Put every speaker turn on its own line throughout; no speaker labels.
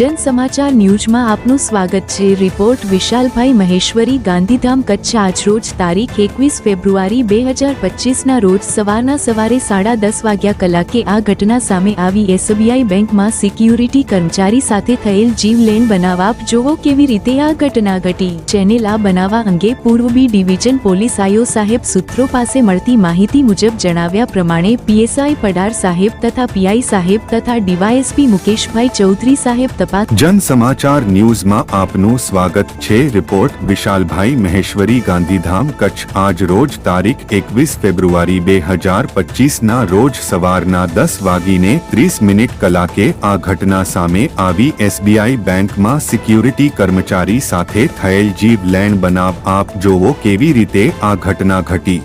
જન સમાચાર ન્યૂઝમાં આપનું સ્વાગત છે। રિપોર્ટ વિશાલભાઈ મહેશ્વરી, ગાંધીધામ, કચ્છ। આજરોજ તારીખ 21 ફેબ્રુઆરી 2025ના રોજ સવારે 10:30 વાગ્યા આ ઘટના સામે આવી। એસબીઆઈ બેંકમાં સિક્યુરિટી કર્મચારી સાથે થયેલ જીવલેણ બનાવ। આપ જોવો કેવી રીતે આ ઘટના ઘટી। ચેનલ આ બનાવવા અંગે પૂર્વ બી ડિવિઝન પોલીસ આઈઓ સાહેબ સૂત્રો પાસે મળતી માહિતી મુજબ જણાવ્યા પ્રમાણે પીએસઆઈ પડાર સાહેબ તથા પીઆઈ સાહેબ તથા ડીવાયએસપી મુકેશભાઈ ચૌધરી સાહેબ જન સમાચાર ન્યૂઝમાં આપનું સ્વાગત છે। રિપોર્ટ વિશાલભાઈ મહેશ્વરી, ગાંધીધામ, કચ્છ। આજ રોજ તારીખ 21 ફેબ્રુઆરી 2025ના રોજ સવારના 10:30 આ ઘટના સામે આવી। એસબીઆઈ બેંકમાં સિક્યુરિટી કર્મચારી સાથે થયેલ જીવલેણ બનાવ। આપ જોવો કેવી રીતે આ ઘટના ઘટી।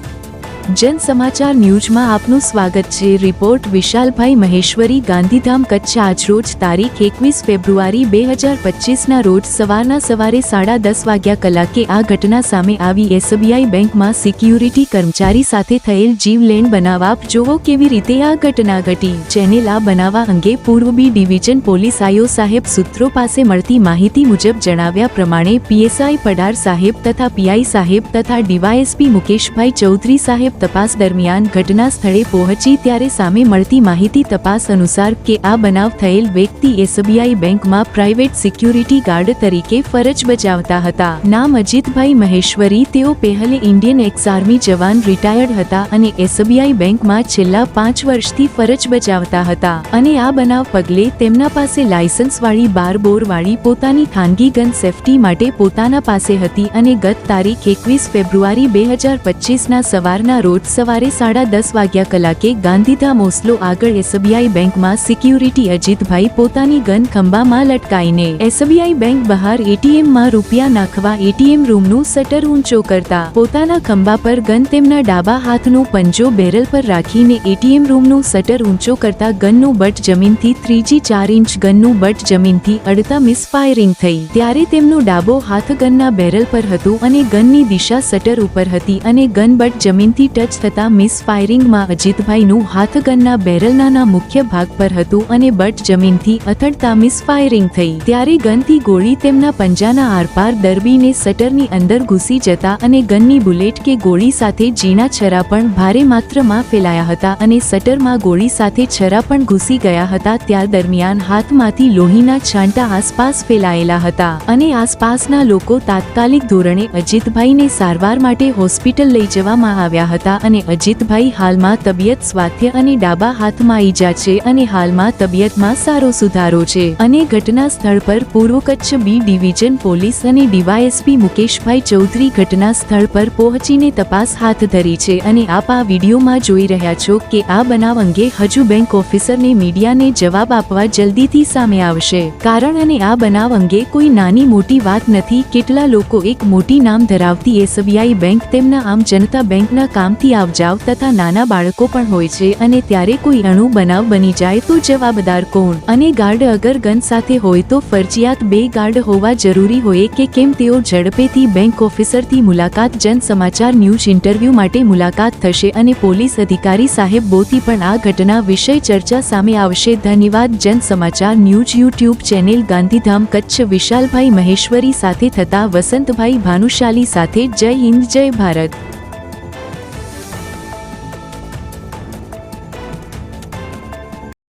જન સમાચાર ન્યૂઝમાં આપનું સ્વાગત છે। રિપોર્ટ વિશાલભાઈ મહેશ્વરી, ગાંધીધામ, કચ્છ। આજરોજ તારીખ 21 ફેબ્રુઆરી 2025ના રોજ સવારે 10:30 વાગ્યા આ ઘટના સામે આવી। એસબીઆઈ બેંકમાં સિક્યુરિટી કર્મચારી સાથે થયેલ જીવલેણ બનાવ। આપ જોવો કેવી રીતે આ ઘટના ઘટી। ચેનલ આ બનાવવા અંગે પૂર્વ બી ડિવિઝન પોલીસ આઈઓ સાહેબ સૂત્રો પાસે મળતી માહિતી મુજબ જણાવ્યા પ્રમાણે પીએસઆઈ પડાર સાહેબ તથા પીઆઈ સાહેબ તથા ડીવાયએસપી મુકેશભાઈ ચૌધરી સાહેબ તપાસ દરમિયાન ઘટના સ્થળે પહોંચી ત્યારે સામે મળતી માહિતી તપાસ અનુસાર કે આ બનાવ થયેલ વ્યક્તિ એસબીઆઈ બેંકમાં પ્રાઇવેટ સિક્યુરિટી ગાર્ડ તરીકે ફરજ બજાવતા હતા। નામ અજીતભાઈ મહેશ્વરી। તેઓ પહેલે ઇન્ડિયન એક્સ આર્મી જવાન રિટાયર્ડ હતા અને એસબીઆઈ બેંકમાં છેલ્લા 5 વર્ષથી ફરજ બજાવતા હતા અને આ બનાવ પગલે તેમના પાસે લાયસન્સવાળી 12 બોરવાળી પોતાની ખાનગી ગન સેફટી માટે પોતાના પાસે હતી અને ગત તારીખ 21 ફેબ્રુઆરી 2025ના સવારના રોજ સવારે 10:30 વાગ્યા ગાંધીધામ ઓસ્લો આગળ એસબીઆઈ બેંકમાં સિક્યુરિટી અજીતભાઈ પોતાની ગન ખંભામાં લટકાઈને એસબીઆઈ બેંક બહાર એટીએમમાં રૂપિયા નાખવા એટીએમ રૂમનું શટર ઊંચો કરતા પોતાના ખંભા પર ગન તેમના ડાબા હાથનો પંજો બેરલ પર રાખીને એટીએમ રૂમનું શટર ઊંચો કરતા ગનનું બટ જમીનથી 3-4 ઇંચ ગનનું બટ જમીનથી અડતા મિસફાયરિંગ થઈ। ત્યારે તેમનો ડાબો હાથ ગનના બેરલ પર હતું અને ગનની દિશા શટર ઉપર હતી અને ગન બટ જમીનથી ટચ થતા મિસફાયરિંગમાં અજીતભાઈનું હાથ ગનના બેરલના મુખ્ય ભાગ પર હતું અને બટ જમીનથી અથડતા મિસફાયરિંગ થઈ। ત્યારે ગનથી ગોળી તેમના પંજાના આરપાર દરબીને શટરની અંદર ઘૂસી જતા અને ગનની બુલેટ કે ગોળી સાથે ઝીણા છરા પણ ભારે માત્રામાં ફેલાયા હતા અને શટરમાં ગોળી સાથે છરા પણ ઘૂસી ગયા હતા। ત્યાર દરમિયાન હાથમાંથી લોહીના છાંટા આસપાસ ફેલાયેલા હતા અને આસપાસના લોકો તાત્કાલિક ધોરણે અજીતભાઈને સારવાર માટે હોસ્પિટલ લઈ જવામાં આવ્યા હતા અને અજીતભાઈ હાલમાં તબિયત સ્વાસ્થ્ય અને ડાબા હાથમાં ઈજા છે અને હાલમાં તબિયતમાં સારો સુધારો છે અને ઘટના સ્થળ પર પૂર્વ કચ્છ બી ડિવિઝન પોલીસ અને ડીવાયએસપી મુકેશભાઈ ચૌધરી ઘટના સ્થળ પર પહોંચીને તપાસ હાથ ધરી છે અને આપ આ વિડીયોમાં જોઈ રહ્યા છો કે આ બનાવ અંગે હજુ બેંક ઓફિસરને મીડિયાને જવાબ આપવા જલ્દીથી સામે આવશે, કારણ અને આ બનાવ અંગે કોઈ નાની મોટી વાત નથી। કેટલા લોકો એક મોટી નામ ધરાવતી એસબીઆઈ બેંક તેમના આમ જનતા બેંકના કામથી આવજાવ તથા નાના બાળકો પણ હોય છે અને ત્યારે કોઈ અણુ બનાવ બની જાય તો જવાબદાર કોણ? અને ગાર્ડ અગર ગન સાથે હોય તો ફરજિયાત 2 ગાર્ડ હોવા જરૂરી હોય કે કેમ? તેઓ ઝડપેથી બેંક ઓફિસરથી મુલાકાત જન સમાચાર ન્યૂઝ ઇન્ટરવ્યૂ માટે મુલાકાત થશે અને પોલીસ અધિકારી સાહેબોથી પણ આ ઘટના વિષય ચર્ચા સામે આવશે। ધન્યવાદ। Jan Samachar news YouTube channel Gandhidham, Kutch. Vishalbhai Maheshwari સાથે થતા વસંતભાઈ ભાનુશાલી સાથે। જય હિન્દ, જય ભારત।